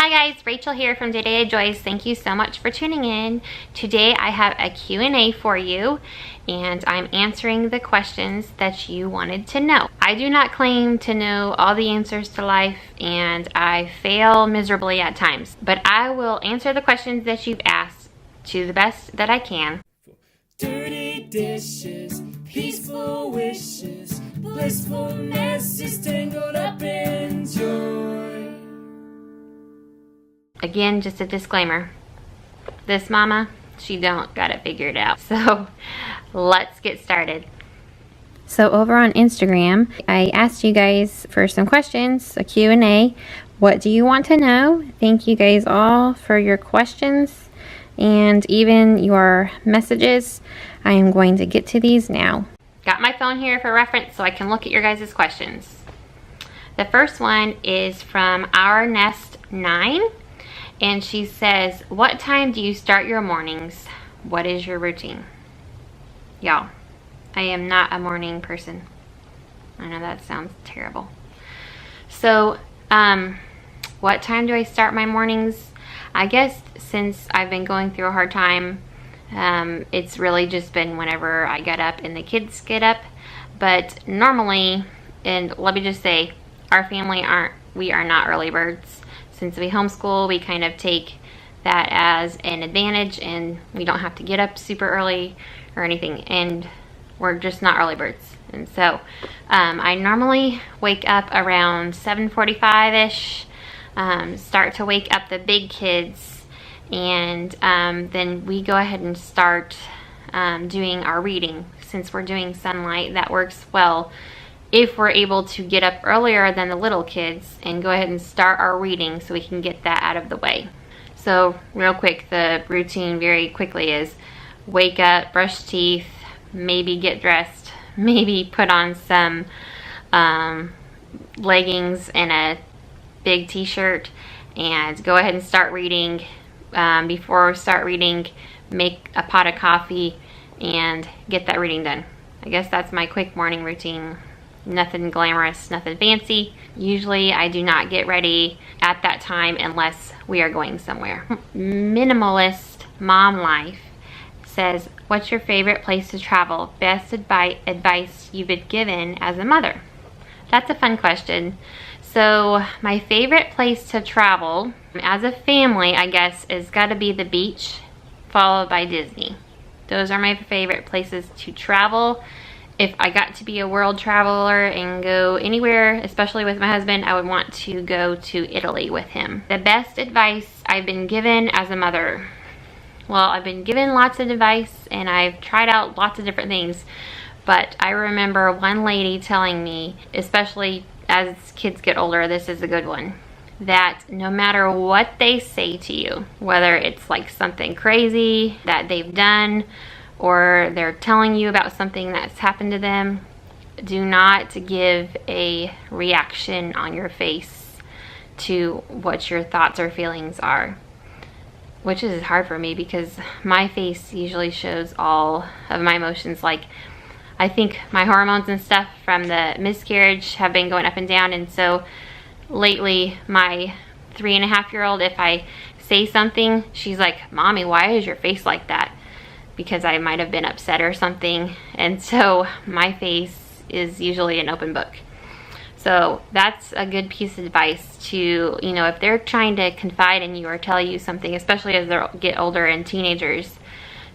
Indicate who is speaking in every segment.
Speaker 1: Hi guys, Rachel here from Day to Day Joys. Thank you so much for tuning in. Today I have a Q&A for you and I'm answering the questions that you wanted to know. I do not claim to know all the answers to life and I fail miserably at times, but I will answer the questions that you've asked to the best that I can.
Speaker 2: Dirty dishes, peaceful wishes, blissful messes tangled up in joy.
Speaker 1: Again, just a disclaimer. This mama, she don't got it figured out. So let's get started. So over on Instagram, I asked you guys for some questions, a Q&A. What do you want to know? Thank you guys all for your questions and even your messages. I am going to get to these now. Got my phone here for reference so I can look at your guys' questions. The first one is from Our Nest 9. And she says, what time do you start your mornings? What is your routine? Y'all, I am not a morning person. I know that sounds terrible. So, what time do I start my mornings? I guess since I've been going through a hard time, it's really just been whenever I get up and the kids get up. But normally, and let me just say, our family we are not early birds. Since we homeschool, we kind of take that as an advantage and we don't have to get up super early or anything, and we're just not early birds. And so I normally wake up around 7:45-ish, start to wake up the big kids, and then we go ahead and start doing our reading. Since we're doing sunlight, that works well if we're able to get up earlier than the little kids and go ahead and start our reading so we can get that out of the way. So real quick, the routine very quickly is wake up, brush teeth, maybe get dressed, maybe put on some leggings and a big t-shirt and go ahead and start reading. Before we start reading, make a pot of coffee and get that reading done. I guess that's my quick morning routine. Nothing glamorous, nothing fancy. Usually I do not get ready at that time unless we are going somewhere. Minimalist Mom Life says, what's your favorite place to travel? Best advice you've been given as a mother? That's a fun question. So my favorite place to travel as a family, I guess, is gotta be the beach, followed by Disney. Those are my favorite places to travel. If I got to be a world traveler and go anywhere, especially with my husband, I would want to go to Italy with him. The best advice I've been given as a mother. Well, I've been given lots of advice and I've tried out lots of different things, but I remember one lady telling me, especially as kids get older, this is a good one, that no matter what they say to you, whether it's like something crazy that they've done, or they're telling you about something that's happened to them, do not give a reaction on your face to what your thoughts or feelings are. Which is hard for me because my face usually shows all of my emotions. Like, I think my hormones and stuff from the miscarriage have been going up and down, and so lately my 3.5-year-old, if I say something, she's like, Mommy, why is your face like that? Because I might have been upset or something, and so my face is usually an open book. So that's a good piece of advice to, you know, if they're trying to confide in you or tell you something, especially as they get older and teenagers,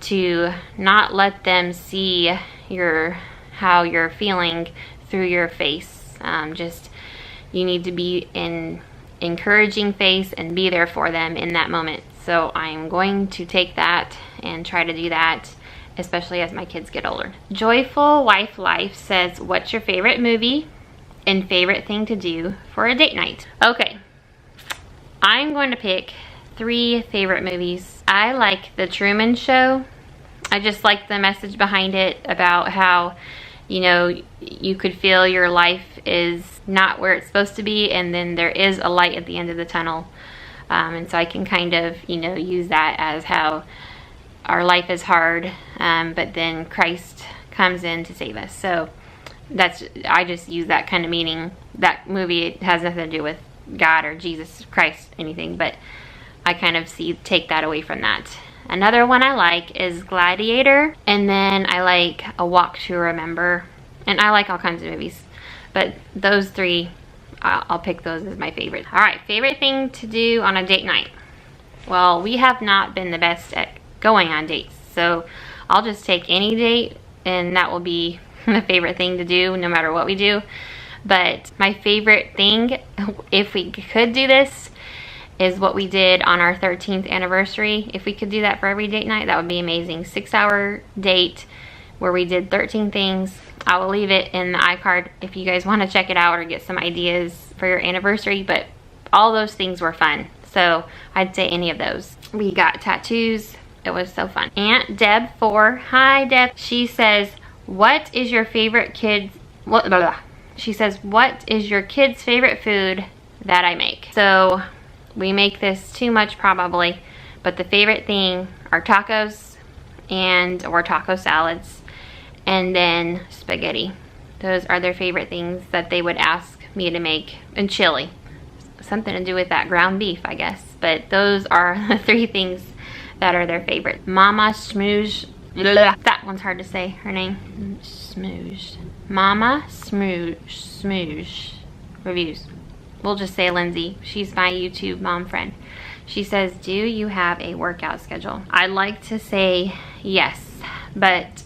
Speaker 1: to not let them see how you're feeling through your face. Just, you need to be an encouraging face and be there for them in that moment. So I'm going to take that and try to do that, especially as my kids get older. Joyful Wife Life says, what's your favorite movie and favorite thing to do for a date night? Okay, I'm going to pick 3 favorite movies. I like The Truman Show. I just like the message behind it about how, you know, you could feel your life is not where it's supposed to be, and then there is a light at the end of the tunnel. And so I can kind of, you know, use that as how our life is hard, but then Christ comes in to save us. So I just use that kind of meaning. That movie has nothing to do with God or Jesus Christ, anything, but I kind of take that away from that. Another one I like is Gladiator, and then I like A Walk to Remember, and I like all kinds of movies, but those three, I'll pick those as my favorite. All right, favorite thing to do on a date night. Well, we have not been the best at going on dates, so I'll just take any date, and that will be the favorite thing to do no matter what we do. But my favorite thing, if we could do this, is what we did on our 13th anniversary. If we could do that for every date night, that would be amazing. 6-hour date where we did 13 things. I will leave it in the iCard if you guys want to check it out or get some ideas for your anniversary, but all those things were fun. So I'd say any of those. We got tattoos. It was so fun. Aunt Deb 4. Hi Deb. She says, what is your favorite kids, what, blah, blah. She says, what is your kid's favorite food that I make? So we make this too much probably, but the favorite thing are tacos or taco salads, and then spaghetti. Those are their favorite things that they would ask me to make, and chili. Something to do with that ground beef, I guess. But those are the 3 things that are their favorite. Mama Smooge, that one's hard to say, her name. Smooge. Mama Smooge reviews. We'll just say Lindsay. She's my YouTube mom friend. She says, do you have a workout schedule? I like to say yes, but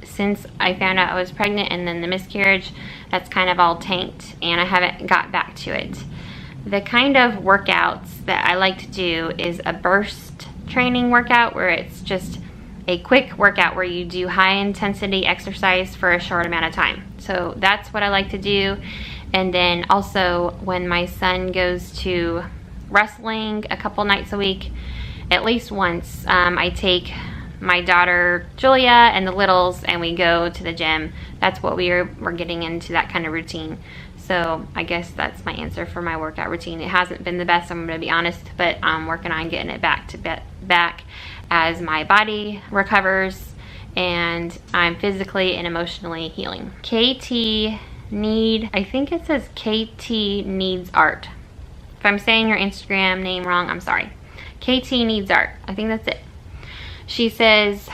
Speaker 1: since I found out I was pregnant and then the miscarriage, that's kind of all tanked and I haven't got back to it. The kind of workouts that I like to do is a burst training workout where it's just a quick workout where you do high intensity exercise for a short amount of time. So that's what I like to do. And then also when my son goes to wrestling a couple nights a week, at least once, I take my daughter Julia and the littles and we go to the gym. That's what we're getting into, that kind of routine. So I guess that's my answer for my workout routine. It hasn't been the best, I'm gonna be honest, but I'm working on getting it back as my body recovers and I'm physically and emotionally healing. I think it says KT Needs Art. If I'm saying your Instagram name wrong, I'm sorry. KT Needs Art, I think that's it. She says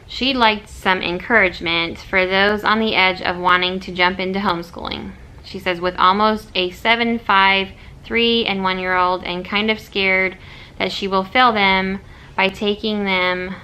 Speaker 1: she'd like some encouragement for those on the edge of wanting to jump into homeschooling. She says, with almost a 7, 5, 3, and 1-year-old and kind of scared that she will fail them by taking them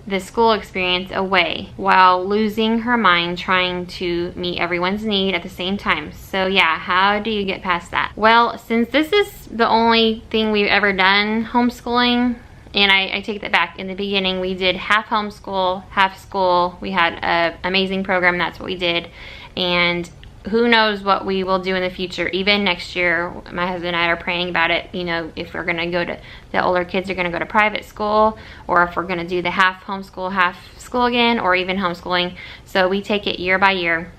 Speaker 1: the school experience away while losing her mind trying to meet everyone's need at the same time. So yeah, how do you get past that? Well, since this is the only thing we've ever done homeschooling, and I take that back, in the beginning we did half homeschool, half school. We had an amazing program, that's what we did. And who knows what we will do in the future. Even next year, my husband and I are praying about it, you know, if we're gonna go to, the older kids are gonna go to private school, or if we're gonna do the half homeschool, half school again, or even homeschooling. So we take it year by year.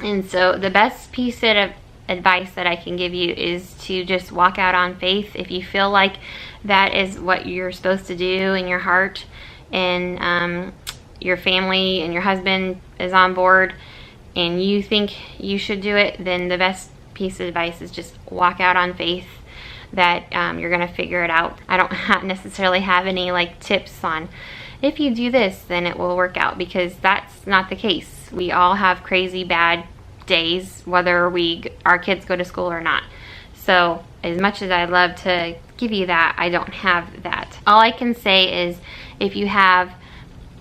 Speaker 1: And so the best piece of advice that I can give you is to just walk out on faith. If you feel like that is what you're supposed to do in your heart, and your family and your husband is on board, and you think you should do it, then the best piece of advice is just walk out on faith that you're gonna figure it out. I don't necessarily have any like tips on if you do this then it will work out, because that's not the case. We all have crazy bad days whether our kids go to school or not. So as much as I'd love to give you that, I don't have that. All I can say is if you have,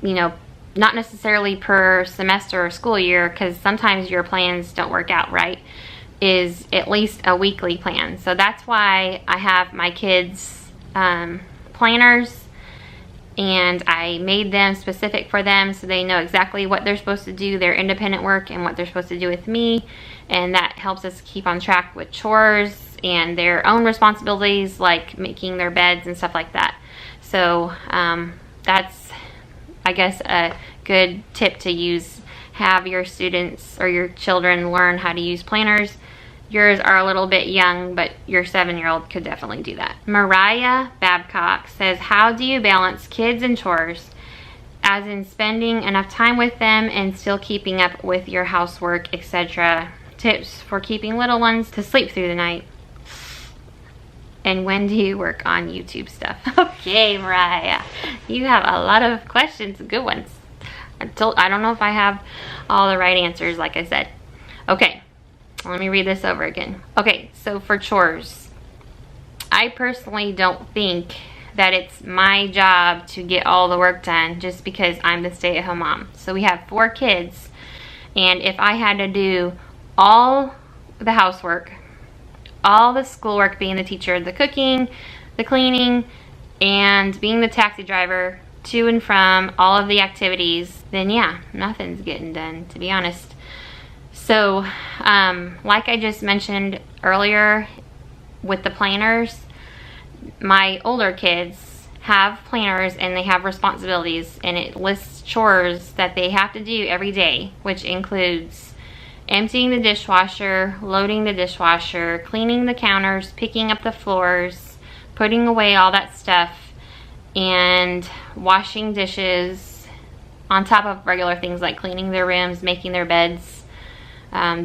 Speaker 1: you know, not necessarily per semester or school year, because sometimes your plans don't work out right, is at least a weekly plan. So that's why I have my kids planners, and I made them specific for them so they know exactly what they're supposed to do, their independent work, and what they're supposed to do with me. And that helps us keep on track with chores and their own responsibilities, like making their beds and stuff like that. So that's, I guess, a good tip to use. Have your students or your children learn how to use planners. Yours are a little bit young, but your 7-year-old could definitely do that. Mariah Babcock says, how do you balance kids and chores, as in spending enough time with them and still keeping up with your housework, etc.? Tips for keeping little ones to sleep through the night. And when do you work on YouTube stuff? Okay, Mariah, you have a lot of questions, good ones. I don't know if I have all the right answers, like I said. Okay, let me read this over again. Okay, so for chores, I personally don't think that it's my job to get all the work done just because I'm the stay-at-home mom. So we have 4 kids, and if I had to do all the housework, all the schoolwork, being the teacher, the cooking, the cleaning, and being the taxi driver to and from all of the activities, then yeah, nothing's getting done, to be honest. So, like I just mentioned earlier with the planners, my older kids have planners and they have responsibilities, and it lists chores that they have to do every day, which includes emptying the dishwasher, loading the dishwasher, cleaning the counters, picking up the floors, putting away all that stuff, and washing dishes, on top of regular things like cleaning their rooms, making their beds,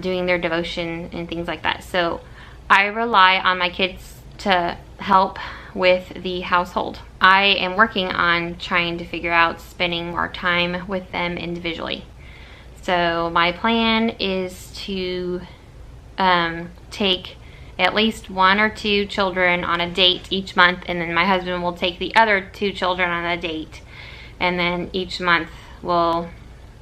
Speaker 1: doing their devotion and things like that. So I rely on my kids to help with the household. I am working on trying to figure out spending more time with them individually. So my plan is to take at least 1 or 2 children on a date each month, and then my husband will take the other 2 children on a date, and then each month we'll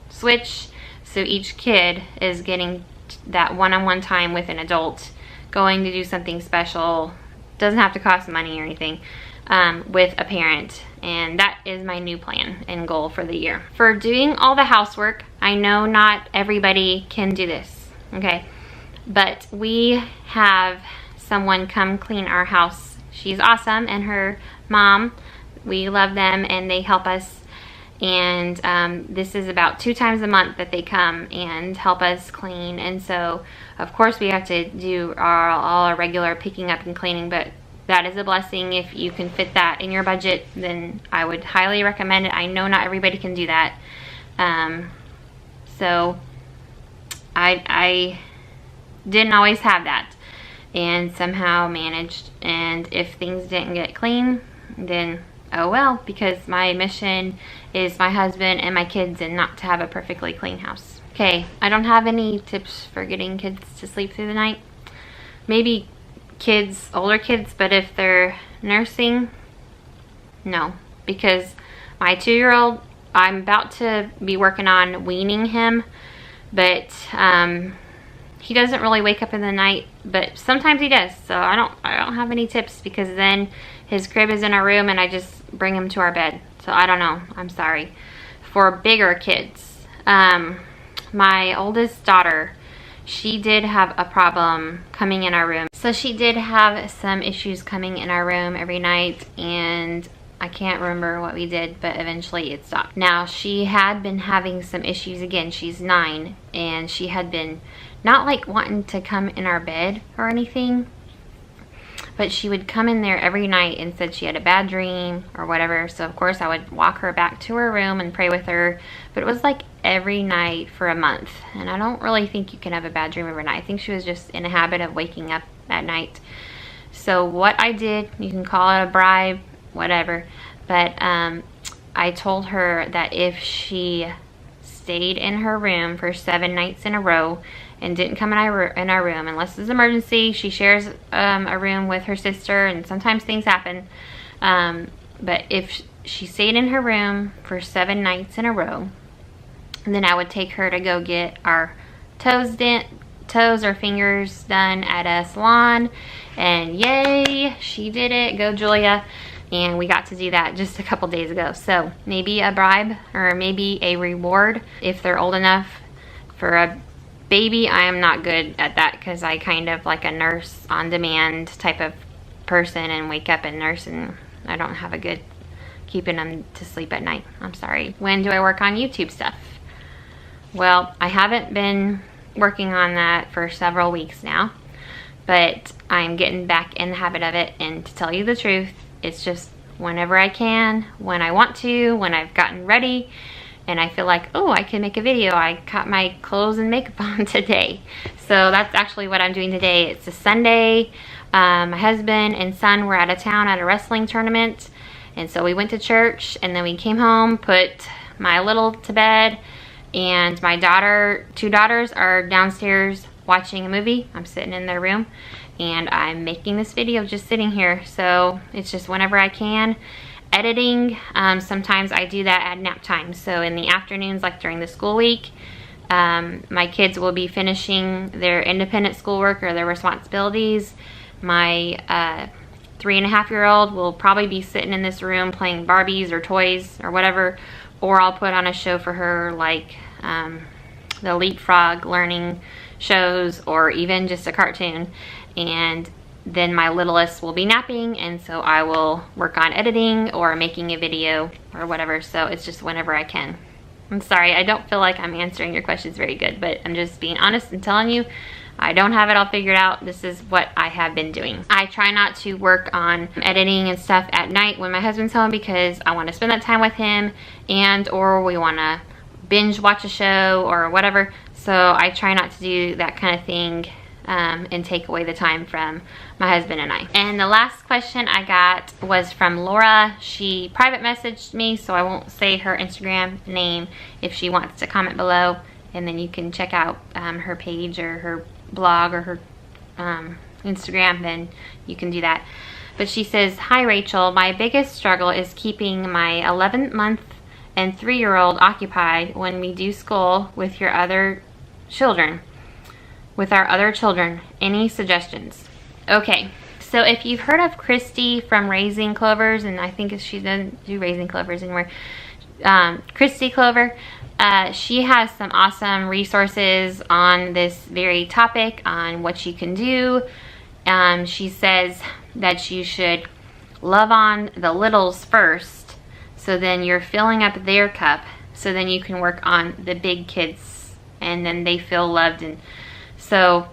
Speaker 1: switch, so each kid is getting that one-on-one time with an adult, going to do something special, doesn't have to cost money or anything, with a parent. And that is my new plan and goal for the year. For doing all the housework, I know not everybody can do this, okay? But we have someone come clean our house. She's awesome, and her mom, we love them and they help us. And this is about 2 times a month that they come and help us clean. And so, of course, we have to do all our regular picking up and cleaning, but that is a blessing. If you can fit that in your budget, then I would highly recommend it. I know not everybody can do that. So I didn't always have that, and somehow managed. And if things didn't get clean, then oh well, because my mission is my husband and my kids, and not to have a perfectly clean house. Okay, I don't have any tips for getting kids to sleep through the night. Maybe kids, older kids, but if they're nursing, no. Because my 2-year-old, I'm about to be working on weaning him, but he doesn't really wake up in the night, but sometimes he does. So I don't have any tips, because then his crib is in our room and I just bring him to our bed. So I don't know, I'm sorry. For bigger kids, my oldest daughter, she did have a problem coming in our room. So she did have some issues coming in our room every night, and I can't remember what we did, but eventually it stopped. Now, she had been having some issues again. She's 9, and she had been not like wanting to come in our bed or anything, but she would come in there every night and said she had a bad dream or whatever. So of course I would walk her back to her room and pray with her, but it was like every night for a month, and I don't really think you can have a bad dream every night. I think she was just in a habit of waking up at night. So what I did, you can call it a bribe, whatever, but I told her that if she stayed in her room for 7 nights in a row and didn't come in our room, unless it's an emergency. She shares a room with her sister, and sometimes things happen. But if she stayed in her room for 7 nights in a row, then I would take her to go get our toes or fingers done at a salon. And yay, she did it. Go Julia. And we got to do that just a couple days ago. So maybe a bribe, or maybe a reward if they're old enough. For a baby, I am not good at that, because I kind of like a nurse on demand type of person and wake up and nurse, and I don't have a good keeping them to sleep at night. I'm sorry. When do I work on YouTube stuff? Well, I haven't been working on that for several weeks now, but I'm getting back in the habit of it. And to tell you the truth, it's just whenever I can, when I want to, when I've gotten ready and I feel like, oh, I can make a video. I got my clothes and makeup on today. So that's actually what I'm doing today. It's a Sunday. My husband and son were out of town at a wrestling tournament, and so we went to church, and then we came home, put my little to bed, and my two daughters are downstairs watching a movie. I'm sitting in their room, and I'm making this video just sitting here. So it's just whenever I can. Editing, sometimes I do that at nap time. So in the afternoons, like during the school week, my kids will be finishing their independent schoolwork or their responsibilities. My 3.5-year-old will probably be sitting in this room playing Barbies or toys or whatever, or I'll put on a show for her, like the leapfrog learning shows, or even just a cartoon. And then my littlest will be napping, and so I will work on editing or making a video or whatever. So it's just whenever I can. I'm sorry, I don't feel like I'm answering your questions very good, but I'm just being honest and telling you I don't have it all figured out. This is what I have been doing. I try not to work on editing and stuff at night when my husband's home, because I want to spend that time with him, and or we want to binge watch a show or whatever. So I try not to do that kind of thing and take away the time from my husband and I. And the last question I got was from Laura. She private messaged me, so I won't say her Instagram name. If she wants to comment below, and then you can check out her page or her blog or her Instagram, then you can do that. But she says, "Hi Rachel, my biggest struggle is keeping my 11-month and 3-year-old occupied when we do school with your other children. With our other children, any suggestions?" Okay, so if you've heard of Christy from Raising Clovers, and I think she doesn't do Raising Clovers anymore, Christy Clover, she has some awesome resources on this very topic, on what you can do. She says that you should love on the littles first, so then you're filling up their cup, so then you can work on the big kids, and then they feel loved. And so,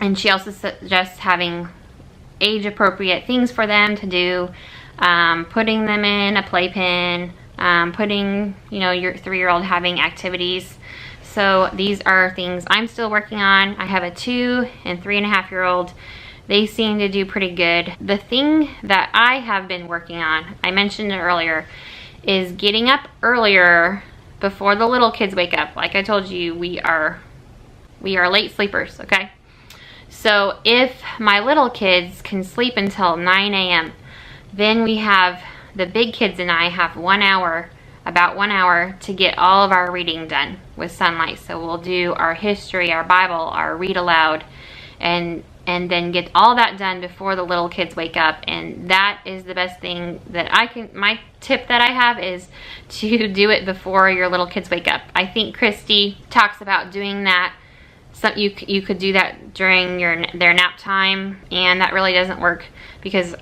Speaker 1: and she also suggests having age appropriate things for them to do, putting them in a playpen, putting, your 3-year-old having activities. So these are things I'm still working on. I have a 2 and 3.5-year-old. They seem to do pretty good. The thing that I have been working on, I mentioned it earlier, is getting up earlier before the little kids wake up. Like I told you, we are late sleepers, okay? So if my little kids can sleep until 9 a.m., then we have, the big kids and I have 1 hour, about 1 hour to get all of our reading done with sunlight. So we'll do our history, our Bible, our read aloud, and then get all that done before the little kids wake up. And that is the best thing that my tip that I have is to do it before your little kids wake up. I think Christy talks about doing that. So you could do that during their nap time, and that really doesn't work, because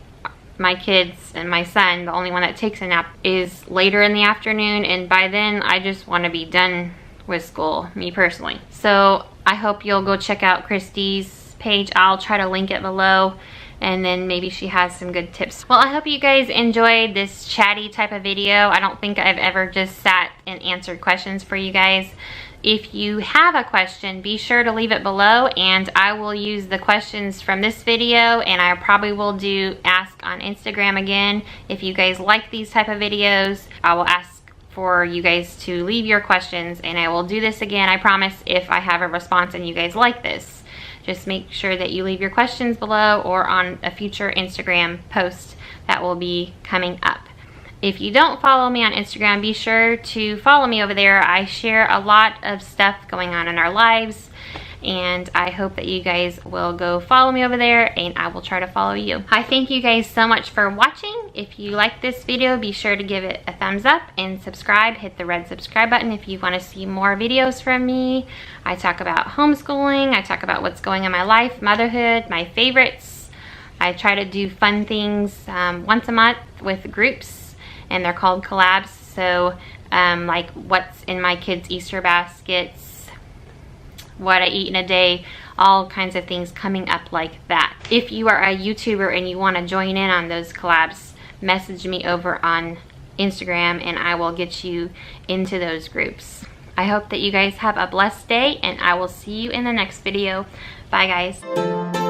Speaker 1: my kids and my son, the only one that takes a nap is later in the afternoon, and by then I just want to be done with school, me personally. So I hope you'll go check out Christy's page. I'll try to link it below, and then maybe she has some good tips. Well, I hope you guys enjoyed this chatty type of video. I don't think I've ever just sat and answered questions for you guys. If you have a question, be sure to leave it below, and I will use the questions from this video, and I probably will do ask on Instagram again. If you guys like these type of videos, I will ask for you guys to leave your questions, and I will do this again, I promise, if I have a response and you guys like this. Just make sure that you leave your questions below or on a future Instagram post that will be coming up. If you don't follow me on Instagram, be sure to follow me over there. I share a lot of stuff going on in our lives, and I hope that you guys will go follow me over there, and I will try to follow you. I thank you guys so much for watching. If you like this video, be sure to give it a thumbs up and subscribe. Hit the red subscribe button if you want to see more videos from me. I talk about homeschooling. I talk about what's going on in my life, motherhood, my favorites. I try to do fun things once a month with groups, and they're called collabs. So like what's in my kids' Easter baskets, what I eat in a day, all kinds of things coming up like that. If you are a YouTuber and you want to join in on those collabs, message me over on Instagram, and I will get you into those groups. I hope that you guys have a blessed day, and I will see you in the next video. Bye, guys.